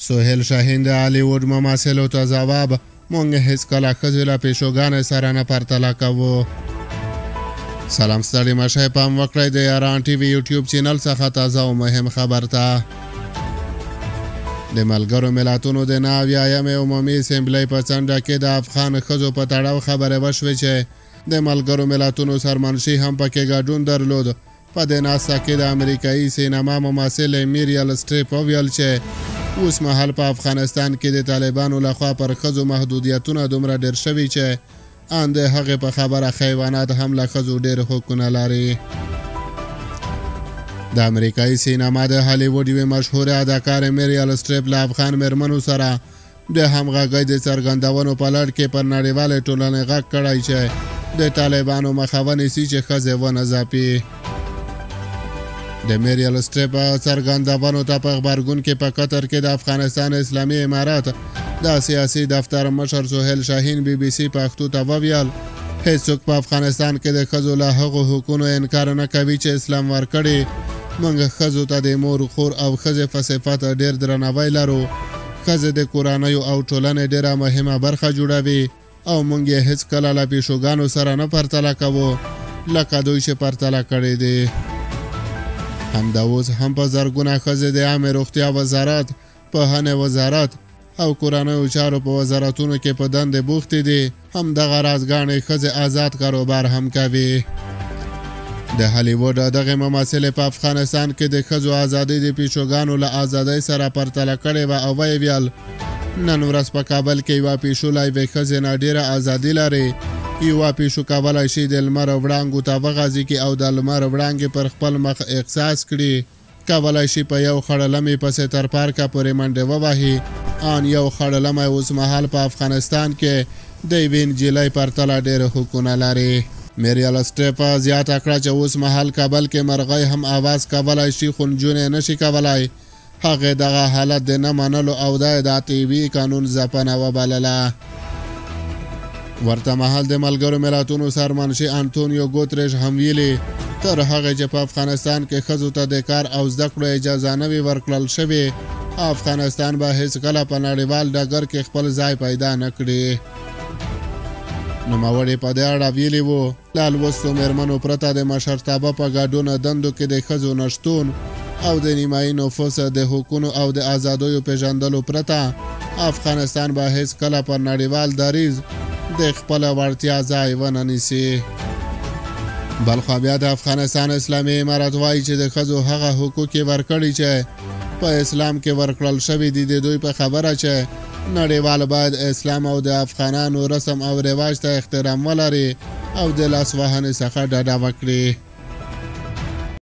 سهیل شاهین د هالیوډ ممثلو ته ځواب: موږ هیڅکله ښځې له پیشوګانې سره نه پرتله کوو. سلام ستړي مشئ، پام وکړئ د یاران ټي وي یوټیوب چینل څخه تازه او مهم خبر ته. د ملګرو ملتونو د 90 عمومي اسمبلۍ په څنډه کې د افغان ښځو په تړاو خبرې وشوې چې د ملګرو ملتونو سرمنشي هم پکې ګډون درلود. په دې ناسته کې د امریکایي سینما ممثل میریل سټریپ وویل چې اوس مهال په افغانستان کې د طالبانو لخوا پر ښځو محدودیتونه دومره ډېر شوي چې ان د هغې په خبره حیوانات هم له ښځو ډېر حقونه لري. د امریکایي سینما د هالیوډ یوې مشهوره اداکارې میریل سټریپ له افغان مېرمنو سره د همغږۍ د څرګندونو په لړ کې پر نړیوالې ټولنې غږ کړی چې د طالبانو مخه ونیسي چې ښځې ونه ځپي. د میریل سټریپ څرګندونو ته په غبرګون کې په قطر کې د افغانستان اسلامي امارات د سیاسي دفتر مشر سهیل شاهین BBC پښتو ته وویل: هیڅوک په افغانستان کې د ښځو له هغو حقونو انکار نه کوي چې اسلام ورکړي. موږ ښځو ته د مور، خور او ښځې په صفت ډېر درناوی لرو. ښځې د کورنیو او ټولنې ډېره مهمه برخه جوړوي او موږ یې هیڅکله له پیشوګانو سره نه پرتله کوو لکه دوی چې پرتله کړي دي. همدا اوس هم په زرګونه ښځې د عامې روغتیا وزارت، پوهنې وزارت او کورنیو چارو په وزارتونو کې په دندې بوختې دي. همدغه راز ګڼې ښځې آزاد کاروبار هم کوي. د هالیوډ دغه ممثلې په افغانستان کې د ښځو ازادۍ د پیشوګانو له ازادۍ سره پرتله کړې وه او ویې ویل: نن ورځ په کابل کې یوه پیشو له یوې ښځې نه ډېره ازادي لري. یوه پیشو کولی شي د لمر وړانګو ته وغځي کړي او د لمر وړانګې پر خپل مخ احساس کړي. کولی شي په یو خړلمې پسې تر پارکه پورې منډې ووهي. ان یو خړلمی اوس مهال په افغانستان کې د یوې نجلۍ پرتله ډېر حقونه لري. میریل سټریپ زیاته کړه چې اوس مهال کابل کې مرغۍ هم اواز کولی شي خو نجونې نشي کولی. هغې دغه حالت د نه منلو او د اطاعتي قانون ځپنه وبلله. ورته مهال د ملګرو ملتونو سرمنشي انټونیو ګوتریش هم ویلي: تر هغې چې په افغانستان کې ښځو ته د کار او زده کړو اجازه نه وي ورکړل شوې، افغانستان به هیڅکله په نړیوال ډګر کې خپل ځای پیدا نه کړي. نوموړي په دې اړه ویلي وو: له لوستو مېرمنو پرته د مشرتابه په ګډون دندو کې د ښځو نشتون او د نیمایي نفوس د حقونو او د ازادیو پیژندلو پرته افغانستان به هیڅکله پر نړیوال دریځ د خپل وړتیا ځای ونه نیسي. بلخوا بیا د افغانستان اسلامي امارت وایي چې د ښځو هغه حقوق یې ورکړي چې په اسلام کې ورکړل شوي دي. د دوی په خبره چې نړیوال باید اسلام او د افغانانو رسم او رواج ته احترام ولري او د لاس وهنې څخه ډډه وکړي.